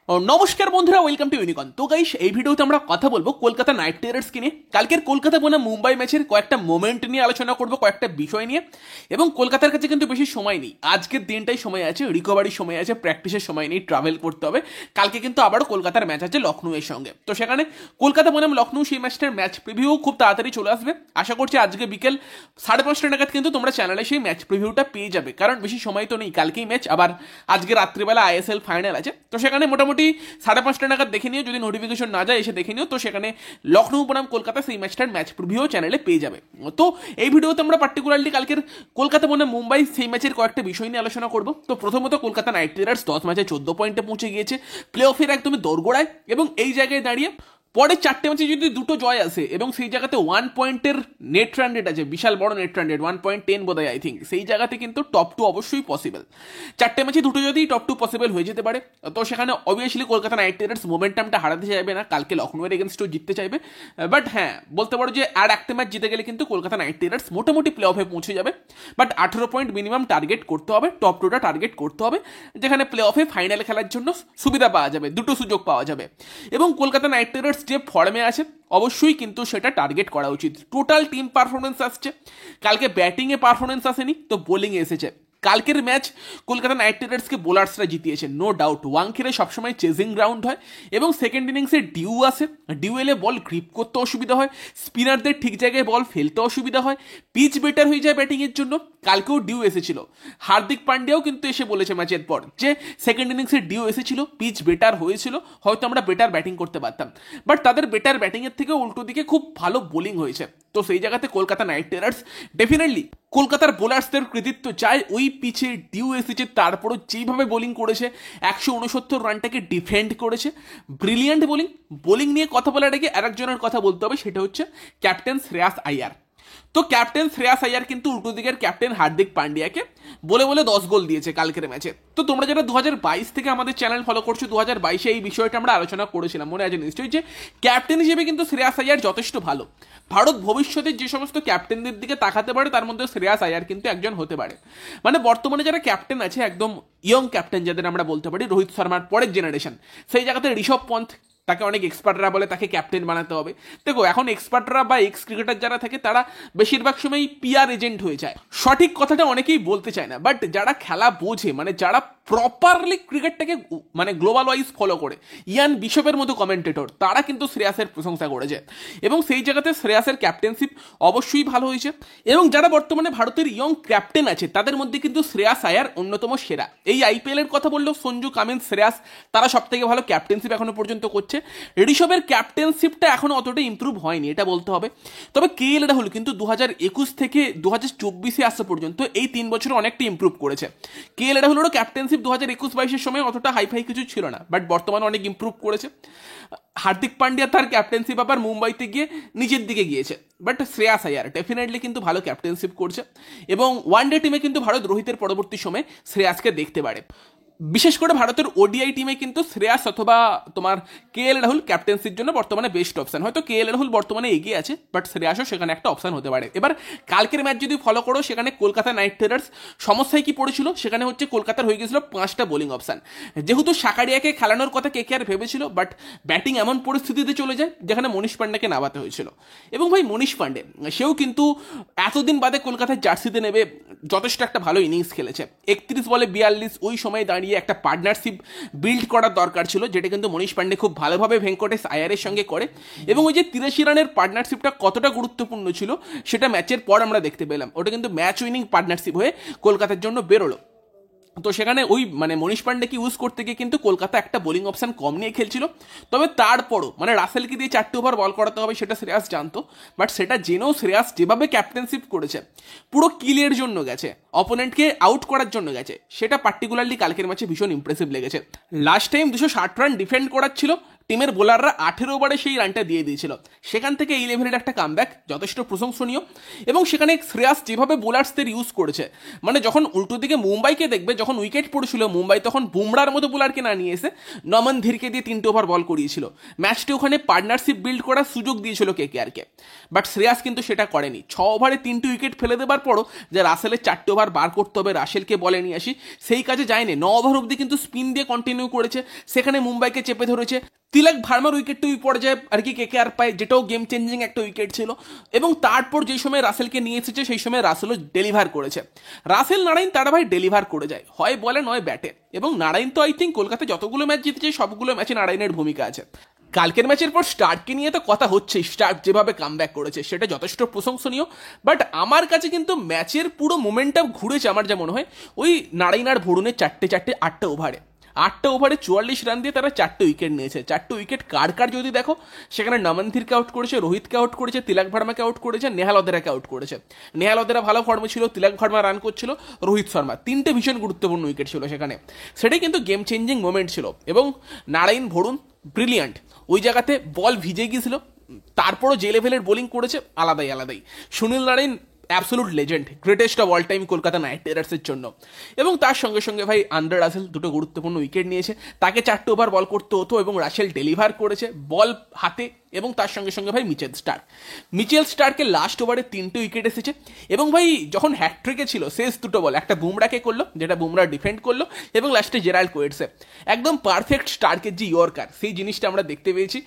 নমস্কার বন্ধুরা, welcome to ইউনিকন। তো গাইস, এই ভিডিওতে আমরা কথা বলবো কলকাতা নাইট রাইডার্সকে নিয়ে। কালকের কলকাতা বনাম মুম্বাই ম্যাচের কয়েকটা মোমেন্ট নিয়ে আলোচনা করবো, কয়েকটা বিষয় নিয়ে। এবং কলকাতার কাছে কিন্তু বেশি সময় নেই, আজকের দিনটাই সময় আছে, রিকভারির সময় আছে, প্র্যাকটিসের সময় নেই, ট্রাভেল করতে হবে। কালকে কিন্তু আবারও কলকাতার ম্যাচ আছে লখনউয়ের সঙ্গে। তো সেখানে কলকাতা বনাম লখনউ, সেই ম্যাচটার ম্যাচ প্রিভিউ খুব তাড়াতাড়ি চলে আসবে। আশা করছি আজকে বিকেল 5:30 নাগাদ কিন্তু তোমরা চ্যানেলে সেই ম্যাচ প্রিভিউটা পেয়ে যাবে, কারণ বেশি সময় তো নেই। কালকেই ম্যাচ, আবার আজকে রাত্রিবেলা আইএসএল ফাইনাল আছে। তো সেখানে মোটামুটি 5:30 নাগাদ দেখে নিও, যদি নোটিফিকেশন না যায় এসে দেখে নিও। তো সেখানে লখনউ বনাম কলকাতা সেই ম্যাচটার ম্যাচ প্রিভিউ চ্যানেলে পেয়ে যাবে। তো এই ভিডিওতে আমরা পার্টিকুলারলি কালকের কলকাতা বনাম মুম্বাই সেই ম্যাচের কয়েকটা বিষয় নিয়ে আলোচনা করব। তো প্রথমত কলকাতা নাইট রাইডার্স 10 ম্যাচে 14 পয়েন্টে পৌঁছে গিয়েছে, প্লে অফের একদমই দোরগোড়ায়। এবং এই জায়গায় দাঁড়িয়ে পরের 4টে ম্যাচে যদি 2টো জয় আসে এবং সেই জায়গাতে 1 পয়েন্টের নেট রান রেট আছে, বিশাল বড় নেট রান রেট, 1.10 বোধহয় আই থিঙ্ক, সেই জায়গাতে কিন্তু টপ 2 অবশ্যই পসিবল। 4টে ম্যাচে 2টো যদি টপ 2 পসিবল হয়ে যেতে পারে, তো সেখানে অবভিয়াসলি কলকাতা নাইট রাইডার্স মোমেন্টামটা হারাতে চাইবে না, কালকে লখনউয়ের এগেনস্টও জিততে চাইবে। বাট হ্যাঁ, বলতে পারো যে আর একটা ম্যাচ জিতে গেলে কিন্তু কলকাতা নাইট রাইডার্স মোটামুটি প্লে অফে পৌঁছে যাবে। বাট 18 পয়েন্ট মিনিমাম টার্গেট করতে হবে, টপ 2টা টার্গেট করতে হবে, যেখানে প্লে অফে ফাইনাল খেলার জন্য সুবিধা পাওয়া যাবে, 2টো সুযোগ পাওয়া যাবে। এবং কলকাতা নাইট রাইডার্স যে ফর্মে আছে অবশ্যই কিন্তু সেটা টার্গেট করা উচিত। টোটাল টিম পারফরমেন্স আসছে, কালকে ব্যাটিংয়ে পারফরমেন্স আসেনি, তো বোলিংয়ে এসেছে। কালকের ম্যাচ কলকাতা নাইট রাইডার্সকে বোলার্সরা জিতিয়েছে, নো ডাউট। ওয়াংখেড়ে সবসময় চেজিং গ্রাউন্ড হয় এবং সেকেন্ড ইনিংসে ডিউ আসে, ডিউএলে বল গ্রিপ করতে অসুবিধা হয়, স্পিনারদের ঠিক জায়গায় বল ফেলতে অসুবিধা হয়, পিচ বেটার হয়ে যায় ব্যাটিংয়ের জন্য। কালকেও ডিউ এসেছিল, হার্দিক পান্ডিয়াও কিন্তু এসে বলেছে ম্যাচের পর যে সেকেন্ড ইনিংসে ডিউ এসেছিল, পিচ বেটার হয়েছিল, হয়তো আমরা বেটার ব্যাটিং করতে পারতাম। বাট তাদের বেটার ব্যাটিংয়ের থেকে উল্টো দিকে খুব ভালো বোলিং হয়েছে। তো সেই জায়গাতে কলকাতা নাইট রাইডার্স ডেফিনেটলি কলকাতার বোলার্সদের কৃতিত্ব চায়। ওই পিচে ডিউ এসেছে, তারপরও যেইভাবে বোলিং করেছে, 169 রানটাকে ডিফেন্ড করেছে, ব্রিলিয়ান্ট বোলিং। বোলিং নিয়ে কথা বলার আগে আরেকজনের কথা বলতে হবে, সেটা হচ্ছে ক্যাপ্টেন শ্রেয়াস আইয়ার। তো ক্যাপ্টেন শ্রেয়াস আইয়ার কিন্তু উল্টো দিকের ক্যাপ্টেন হার্দিক পান্ডিয়াকে বলে বলে 10 গোল দিয়েছে কালকের ম্যাচে। তো তোমরা যারা 2022 থেকে আমাদের চ্যানেল ফলো করছো, 2022-এ এই বিষয়টা আমরা আলোচনা করেছিলাম, মনে আছে নিশ্চয়ই, যে ক্যাপ্টেন হিসেবে কিন্তু শ্রেয়াস আইয়ার যথেষ্ট ভালো। ভারত ভবিষ্যতে যে সমস্ত ক্যাপ্টেনদের দিকে তাকাতে পারে তার মধ্যে শ্রেয়াস আইয়ার কিন্তু একজন হতে পারে। মানে বর্তমানে যারা ক্যাপ্টেন আছে, একদম ইয়ং ক্যাপ্টেন যাদের আমরা বলতে পারি, রোহিত শর্মার পরের জেনারেশন, সেই জায়গাতে ঋষভ পন্থ, তাকে অনেক এক্সপার্টরা বলে তাকে ক্যাপ্টেন বানাতে হবে। দেখো, এখন এক্সপার্টরা বা এক্স ক্রিকেটার যারা থাকে তারা বেশিরভাগ সময় পিআর এজেন্ট হয়ে যায়। সঠিক কথাটা অনেকেই বলতে চায় না, বাট যারা খেলা বোঝে, মানে যারা প্রপারলি ক্রিকেটটাকে মানে গ্লোবাল ওয়াইজ ফলো করে, ইয়ান বিশপের মতো কমেন্টেটর, তারা কিন্তু শ্রেয়াসের প্রশংসা করেছে। এবং সেই জায়গাতে শ্রেয়াসের ক্যাপ্টেনশিপ অবশ্যই ভালো হয়েছে। এবং যারা বর্তমানে ভারতের ইয়ং ক্যাপ্টেন আছে তাদের মধ্যে কিন্তু শ্রেয়াস আয়ার অন্যতম সেরা। এই আইপিএল এর কথা বললেও সঞ্জু, কামিন্স, শ্রেয়াস, তারা সব থেকে ভালো ক্যাপ্টেনশিপ এখনো পর্যন্ত করছে। ঋষভের ক্যাপ্টেনশিপটা এখনো অতটা ইম্প্রুভ হয়নি, এটা বলতে হবে। তবে কেএল রাহুল কিন্তু 2021 থেকে 2024-এ আসা পর্যন্ত এই 3 বছরে অনেকটা ইম্প্রুভ করেছে। কেএল রাহুলেরও ক্যাপ্টেনশিপ 2021-22-এর সময় অতটা হাইফাই কিছু ছিল না, বাট বর্তমানে অনেক ইম্প্রুভ করেছে। হার্দিক পান্ডিয়া তার ক্যাপ্টেনশিপ আবার মুম্বাইতে গিয়ে নিজের দিকে গিয়েছে, বাট শ্রেয়াস আইয়ার ডেফিনেটলি কিন্তু ভালো ক্যাপ্টেনশিপ করছে। এবং ওয়ানডে টিমে কিন্তু ভারত রোহিতের পরবর্তী সময়ে শ্রেয়াসকে দেখতে পারে। বিশেষ করে ভারতের ওডিআই টিমে কিন্তু শ্রেয়াস অথবা তোমার কেএল রাহুল ক্যাপ্টেন্সির জন্য বর্তমানে বেস্ট অপশন। হয়তো কেএল রাহুল বর্তমানে এগিয়ে আছে, বাট শ্রেয়াসও সেখানে একটা অপশন হতে পারে। এবার কালকের ম্যাচ যদি ফলো করো, সেখানে কলকাতা নাইট রাইডার্স সমস্যায় কি পড়েছিল, সেখানে হচ্ছে কলকাতার হয়ে গেছিল 5টা বোলিং অপশন। যেহেতু সাকারিয়াকে খেলানোর কথা কেকেআর ভেবেছিল, বাট ব্যাটিং এমন পরিস্থিতিতে চলে যায় যেখানে মনীষ পান্ডেকে নামাতে হয়েছিল। এবং ভাই মনীষ পান্ডে, সেও কিন্তু এতদিন বাদে কলকাতার জার্সিতে নেবে যথেষ্ট একটা ভালো ইনিংস খেলেছে। 31 বলে 42, ওই সময় দাঁড়িয়ে একটা পার্টনারশিপ বিল্ড করার দরকার ছিল, যেটা কিন্তু মনীষ পান্ডে খুব ভালোভাবে ভেঙ্কটেশ আয়ারের সঙ্গে করে। এবং ওই যে 83 রানের পার্টনারশিপটা কতটা গুরুত্বপূর্ণ ছিল সেটা ম্যাচের পর আমরা দেখতে পেলাম। ওটা কিন্তু ম্যাচ উইনিং পার্টনারশিপ হয়ে কলকাতার জন্য বেরোলো। তো সেখানে ওই মানে মনীষ পান্ডেকে ইউজ করতে গিয়ে কিন্তু কলকাতা একটা বোলিং অপশন কম নিয়ে খেলছিল। তবে তারপরও মানে রাসেলকে দিয়ে 4টে ওভার বল করাতে হবে সেটা শ্রেয়াস জানতো, বাট সেটা জেনেও শ্রেয়াস যেভাবে ক্যাপ্টেনশিপ করেছে, পুরো কিলের জন্য গেছে, অপোনেন্টকে আউট করার জন্য গেছে, সেটা পার্টিকুলারলি কালকের ম্যাচে ভীষণ ইমপ্রেসিভ লেগেছে। লাস্ট টাইম 260 রান ডিফেন্ড করার ছিল, টিমের বোলাররা 18 ওভারে সেই রানটা দিয়ে দিয়েছিল। সেখান থেকে এই লেভেলের একটা কামব্যাক যথেষ্ট প্রশংসনীয়। এবং সেখানে শ্রেয়াস যেভাবে বোলার্সদের ইউজ করেছে, মানে যখন উল্টো দিকে মুম্বাইকে দেখবে, যখন উইকেট পড়েছিল মুম্বাই, তখন বুমরার মতো বোলারকে না নিয়ে এসে নমন ধীরকে দিয়ে 3 ওভার বল করিয়েছিল। ম্যাচটি ওখানে পার্টনারশিপ বিল্ড করার সুযোগ দিয়েছিল কেকেআরকে, বাট শ্রেয়াস কিন্তু সেটা করেনি। 6 ওভারে 3টে উইকেট ফেলে দেবার পরও যে রাসেলের 4টে ওভার বার করতে হবে, রাসেলকে বলে নিয়ে আসি, সেই কাজে যায়নি। 9 ওভার অব্দি কিন্তু স্পিন দিয়ে কন্টিনিউ করেছে, সেখানে মুম্বাইকে চেপে ধরেছে। তিলক ভার্মার উইকেটটা ওই পর্যায়ে আর কি কেকেআর পায়, যেটাও গেম চেঞ্জিং একটা উইকেট ছিল। এবং তারপর যেই সময় রাসেলকে নিয়ে এসেছে সেই সময় রাসেলও ডেলিভার করেছে। রাসেল নারায়ণ তারা ভাই ডেলিভার করে যায়, হয় বলে নয় ব্যাটে। এবং নারায়ণ তো আই থিঙ্ক কলকাতায় যতগুলো ম্যাচ জিতেছে সবগুলো ম্যাচে নারায়ণের ভূমিকা আছে। কালকের ম্যাচের পর স্টার্ককে নিয়ে তো কথা হচ্ছে, স্টার্ক যেভাবে কামব্যাক করেছে সেটা যথেষ্ট প্রশংসনীয়। বাট আমার কাছে কিন্তু ম্যাচের পুরো মোমেন্টাম ঘুরেছে আমার যা মনে হয় ওই নারায়ণ আর ভরুণের 8টে ওভারে 8টে ওভারে 44 রান দিয়ে তারা 4টে উইকেট নিয়েছে। 4টে উইকেট কার কার যদি দেখো, সেখানে নমনধীরকে আউট করেছে, রোহিতকে আউট করেছে, তিলক ভার্মাকে আউট করেছে, নেহাল ওদেরাকে আউট করেছে। নেহাল ওদেরা ভালো ফর্মে ছিল, তিলক ভার্মা রান করছিল, রোহিত শর্মা, 3টে ভীষণ গুরুত্বপূর্ণ উইকেট ছিল সেখানে। সেটাই কিন্তু গেম চেঞ্জিং মোমেন্ট ছিল। এবং নারায়ণ ভরুণ ব্রিলিয়ান্ট, ওই জায়গাতে বল ভিজে গিয়েছিল, তারপরও যে লেভেলের বোলিং করেছে আলাদাই। Sunil Narine absolute legend, greatest of all time Kolkata knight রাইডার্সের জন্য। এবং তার সঙ্গে সঙ্গে ভাই আন্দ্রে রাসেল 2টো গুরুত্বপূর্ণ উইকেট নিয়েছে, তাকে 4টে ওভার বল করতে হতো এবং রাসেল ডেলিভার করেছে বল হাতে। এবং তার সঙ্গে সঙ্গে ভাই মিচেল স্টার্কের লাস্ট ওভারে 3টে উইকেট এসেছে। এবং ভাই যখন হ্যাটট্রিকে ছিল শেষ 2টো বল, একটা বুমরাকে করলো যেটা বুমরা ডিফেন্ড করলো, এবং লাস্টে জেরাল্ড কোয়েটসে একদম পারফেক্ট স্টার্কের যে ইয়র্কার, সেই জিনিসটা আমরা দেখতে পেয়েছি।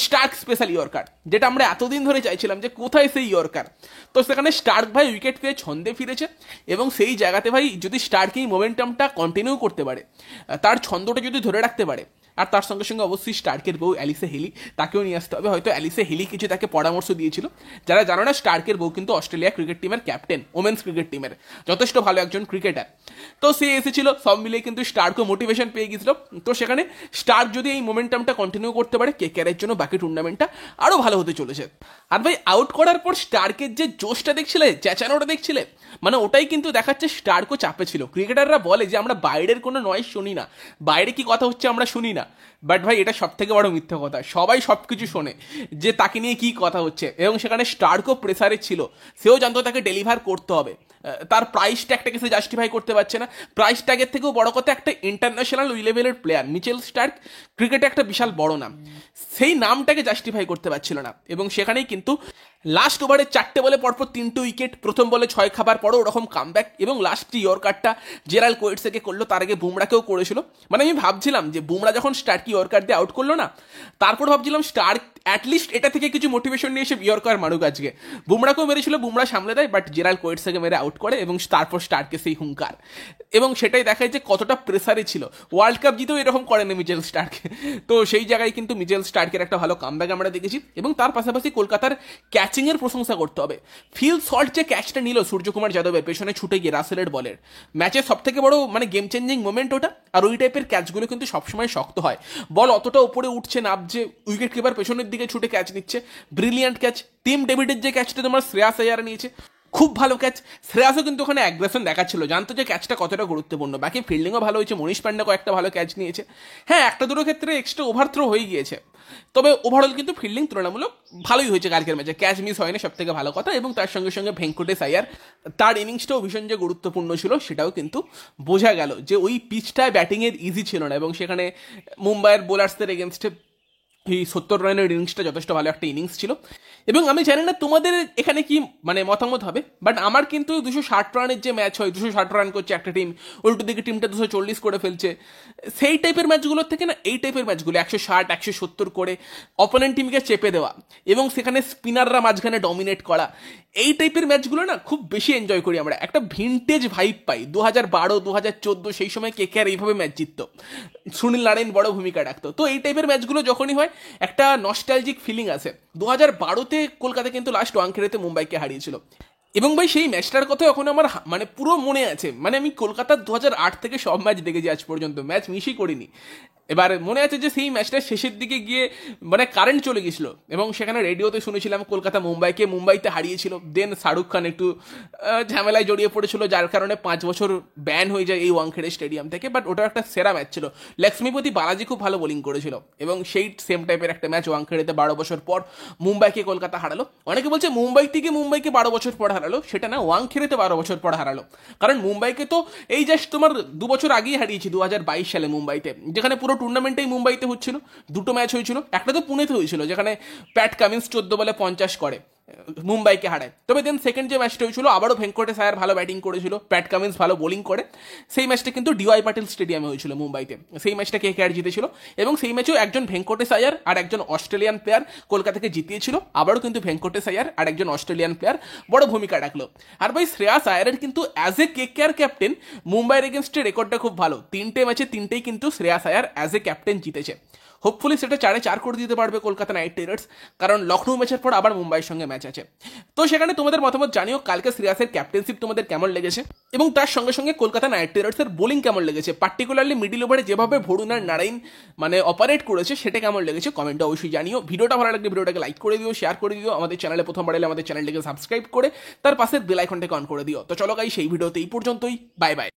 স্টার্ক স্পেশাল ইয়র্কার, যেটা আমরা এতদিন ধরে চাইছিলাম যে কোথায় সেই ইয়র্কার। তো সেখানে স্টার্ক ভাই উইকেট পেয়ে ছন্দে ফিরেছে। এবং সেই জায়গাতে ভাই যদি স্টার্ক এই মোমেন্টামটা কন্টিনিউ করতে পারে, তার ছন্দটা যদি ধরে রাখতে পারে, আর তার সঙ্গে সঙ্গে অবশ্যই স্টার্কের বউ অ্যালিসা হেলি, তাকেও নিয়ে আসতে হবে। হয়তো অ্যালিসা হেলি কিছু তাকে পরামর্শ দিয়েছিল। যারা জানো না, স্টার্কের বউ কিন্তু অস্ট্রেলিয়া ক্রিকেট টিমের ক্যাপ্টেন, ওমেন্স ক্রিকেট টিমের, যথেষ্ট ভালো একজন ক্রিকেটার। তো সে এসেছিল, সব মিলিয়ে কিন্তু স্টার্কও মোটিভেশন পেয়ে গেছিল। তো সেখানে স্টার্ক যদি এই মোমেন্টামটা কন্টিনিউ করতে পারে, কেকেআরের জন্য বাকি টুর্নামেন্টটা আরও ভালো হতে চলেছে। আর ভাই আউট করার পর স্টার্কের যে জোশটা দেখছিলে, চেঁচানোটা দেখছিলে, মানে ওটাই কিন্তু দেখাচ্ছে স্টার্কও চাপে ছিল। ক্রিকেটাররা বলে যে আমরা বাইরের কোনো নয়েজ শুনি না, বাইরে কি কথা হচ্ছে আমরা শুনি না, বাট ভাই এটা সব থেকে বড় মিথ্যা কথা। সবাই সব কিছু শোনে যে তাকে নিয়ে কি কথা হচ্ছে। এবং সেখানে স্টার্কও প্রেসারে ছিল, সেও জানতো তাকে ডেলিভার করতে হবে। তার প্রাইস ট্যাগটাকে সে জাস্টিফাই করতে পারছে না। প্রাইস ট্যাগের থেকেও বড় কথা, একটা ইন্টারন্যাশনাল ওই লেভেলের প্লেয়ার মিচেল স্টার্ক, ক্রিকেটে একটা বিশাল বড় নাম, সেই নামটাকে জাস্টিফাই করতে পারছিল না। এবং সেখানেই কিন্তু লাস্ট ওভারে 4টে বলে পরপর 3টে উইকেট, প্রথম বলে 6 খাবার পরও ওরকম কামব্যাক। এবং লাস্ট যে ইয়র্কারটা জেরাল্ড কোয়েটসকে করলো, তার আগে বুমরাকেও করেছিল। মানে আমি ভাবছিলাম যে বুমরা যখন স্টার্কি ইয়র্কার দিয়ে আউট করলো না, তারপর ভাবছিলাম স্টার্ক অ্যাটলিস্ট এটা থেকে কিছু মোটিভেশন নিয়ে এসে ইয়র্কার মারুক আজকে। বুমরাকেও মেরেছিল, বুমরা সামলে দেয়, বাট জেরাল্ড কোয়েটসকে মেরে আউট করে। এবং তারপর স্টার্কে সেই হুঙ্কার, এবং সেটাই দেখায় যে কতটা প্রেসারে ছিল। ওয়ার্ল্ড কাপ জিতেও এরকম করেনি মিচেল স্টার্ক। তো সেই জায়গায় কিন্তু মিচেল স্টার্কের একটা ভালো কামব্যাক আমরা দেখেছি। এবং তার পাশাপাশি কলকাতার ক্যাচিংয়ের প্রশংসা করতে হবে। ফিল সল্ট যে ক্যাচটা নিল সূর্যকুমার যাদবের পেছনে ছুটে গিয়ে রাসেলের বলের, ম্যাচের সব থেকে বড় মানে গেম চেঞ্জিং মোমেন্ট ওটা। আর ওই টাইপের ক্যাচগুলো কিন্তু সবসময় শক্ত হয়, বল অতটা উপরে উঠছে নামছে, উইকেট কিপার পেছনের দিকে ছুটে ক্যাচ নিচ্ছে, ব্রিলিয়ান্ট ক্যাচ। টিম ডেভিডের যে ক্যাচটা তোমার শ্রেয়াস আয়ার নিয়েছে, খুব ভালো ক্যাচ। শ্রেয়াসও কিন্তু ওখানে অ্যাগ্রেশন দেখাচ্ছিল, জানতো যে ক্যাচটা কতটা গুরুত্বপূর্ণ। বাকি ফিল্ডিংও ভালো হয়েছে, মনীষ পান্ডা কয়েকটা ভালো ক্যাচ নিয়েছে। হ্যাঁ, একটা দুটো ক্ষেত্রে এক্সট্রা ওভার থ্রো হয়ে গিয়েছে, তবে ওভারঅল কিন্তু ফিল্ডিং তুলনামূলক ভালোই হয়েছে কালকের ম্যাচে। ক্যাচ মিস হয়নি, সব থেকে ভালো কথা। এবং তার সঙ্গে সঙ্গে ভেঙ্কটেশ আয়ার, তার ইনিংসটাও ভীষণ যে গুরুত্বপূর্ণ ছিল সেটাও কিন্তু বোঝা গেল যে ওই পিচটায় ব্যাটিংয়ের ইজি ছিল না। এবং সেখানে মুম্বাইয়ের বোলার্সদের এগেনস্টে এই 70 রানের ইনিংসটা যথেষ্ট ভালো একটা ইনিংস ছিল। এবং আমি জানি না তোমাদের এখানে কি মানে মতামত হবে, বাট আমার কিন্তু 260 রানের যে ম্যাচ হয়, 260 রান করছে একটা টিম, উল্টো দিকে টিমটা 240 করে ফেলছে, সেই টাইপের ম্যাচগুলোর থেকে না এই টাইপের ম্যাচগুলো 160 170 করে অপোনেন্ট টিমকে চেপে দেওয়া এবং সেখানে স্পিনাররা মাঝখানে ডমিনেট করা, এই টাইপের ম্যাচগুলো না খুব বেশি এনজয় করি আমরা। একটা ভিনটেজ ভাইব পাই। 2012 2014 সেই সময় কেকেআর এইভাবে ম্যাচ জিততো, সুনীল নারায়ণ বড় ভূমিকা রাখতো। তো এই টাইপের ম্যাচগুলো যখনই হয় একটা নস্টালজিক ফিলিং আসে। 2012-তে কলকাতা কিন্তু লাস্ট ওয়ানখেড়েতে মুম্বাইকে হারিয়েছিল। এবং ভাই সেই ম্যাচটার কথা এখন আমার মানে পুরো মনে আছে। মানে আমি কলকাতার 2008 থেকে সব ম্যাচ দেখেছি আজ পর্যন্ত, ম্যাচ মিসই করিনি। এবার মনে আছে যে সেই ম্যাচটা শেষের দিকে গিয়ে মানে কারেন্ট চলে গেছিল এবং সেখানে রেডিওতে শুনেছিলাম কলকাতা মুম্বাইতে হারিয়েছিল। দেন শাহরুখ খান একটু ঝামেলায় জড়িয়ে পড়েছিল, যার কারণে 5 বছর ব্যান হয়ে যায় এই ওয়াংখেড়ে স্টেডিয়াম থেকে। বাট ওটা একটা সেরা ম্যাচ ছিল। লক্ষ্মীপতি বালাজি খুব ভালো বোলিং করেছিল এবং সেই সেম টাইপের একটা ম্যাচ ওয়াংখেড়েতে 12 বছর পর মুম্বাইকে কলকাতা হারালো। অনেকে বলছে মুম্বাইকে 12 বছর পর হারালো, সেটা না, ওয়াংখেড়েতে 12 বছর পর হারালো। কারণ মুম্বাইকে তো এই জাস্ট তোমার 2 বছর আগেই হারিয়েছি 2022 সালে মুম্বাইতে, যেখানে পুরো টুর্নামেন্টেই মুম্বাইতে হচ্ছিল। 2টো ম্যাচ হয়েছিল, একটা তো পুনেতে হয়েছিল যেখানে প্যাট কামিন্স 14 বলে 50 করে মুম্বাইকে হারায়। তবে দেন সেকেন্ড যে ম্যাচটা হয়েছিল আবারও ভেঙ্কটেশ আয়ার ভালো ব্যাটিং করেছিল, প্যাট কামিন্স ভালো বোলিং করে। সেই ম্যাচটা কিন্তু ডিওয়াই পাটিল স্টেডিয়ামে হয়েছিল মুম্বাইতে। সেই ম্যাচটা KKR জিতেছিল এবং সেই ম্যাচেও একজন ভেঙ্কটেশ আয়ার আর একজন অস্ট্রেলিয়ান প্লেয়ার কলকাতাকে জিতিয়েছিল। আবারও কিন্তু ভেঙ্কটেশ আয়ার আর একজন অস্ট্রেলিয়ান প্লেয়ার বড় ভূমিকা রাখলো। আর ভাই শ্রেয়াস আয়ারের কিন্তু অ্যাজ এ KKR ক্যাপ্টেন মুম্বাইয়ের এগেনস্টে রেকর্ডটা খুব ভালো। 3টে ম্যাচে 3টেই কিন্তু শ্রেয়াস আয়ার অ্যাজ এ ক্যাপ্টেন জিতেছে। হোপফুলি সেটা 4-4 করে দিতে পারবে কলকাতা নাইট রাইডার্স, কারণ লখনৌ ম্যাচের পর আবার মুম্বাইয়ের সঙ্গে ম্যাচ আছে। তো সেখানে তোমাদের মতামত জানিও, কালকে শ্রেয়াসের ক্যাপ্টেনশিপ তোমাদের কেমন লেগেছে এবং তার সঙ্গে সঙ্গে কলকাতা নাইট রাইডার্সের বোলিং কেমন লেগেছে, পার্টিকুলারলি মিডিল ওভারে যেভাবে ভরুণ আর নারাইন মানে অপারেট করেছে সেটা কেমন লেগেছে কমেন্টে অবশ্যই জানিও। ভিডিওটা ভালো লাগলে ভিডিওটাকে লাইক করে দিও, শেয়ার করে দিও। আমাদের চ্যানেলে প্রথমবার এলে আমাদের চ্যানেলটিকে সাবস্ক্রাইব করে তার পাশে বেল আইকনটাকে অন করে দিও। তো চলো গাইস, সেই ভিডিওতে এই পর্যন্তই। Bye bye.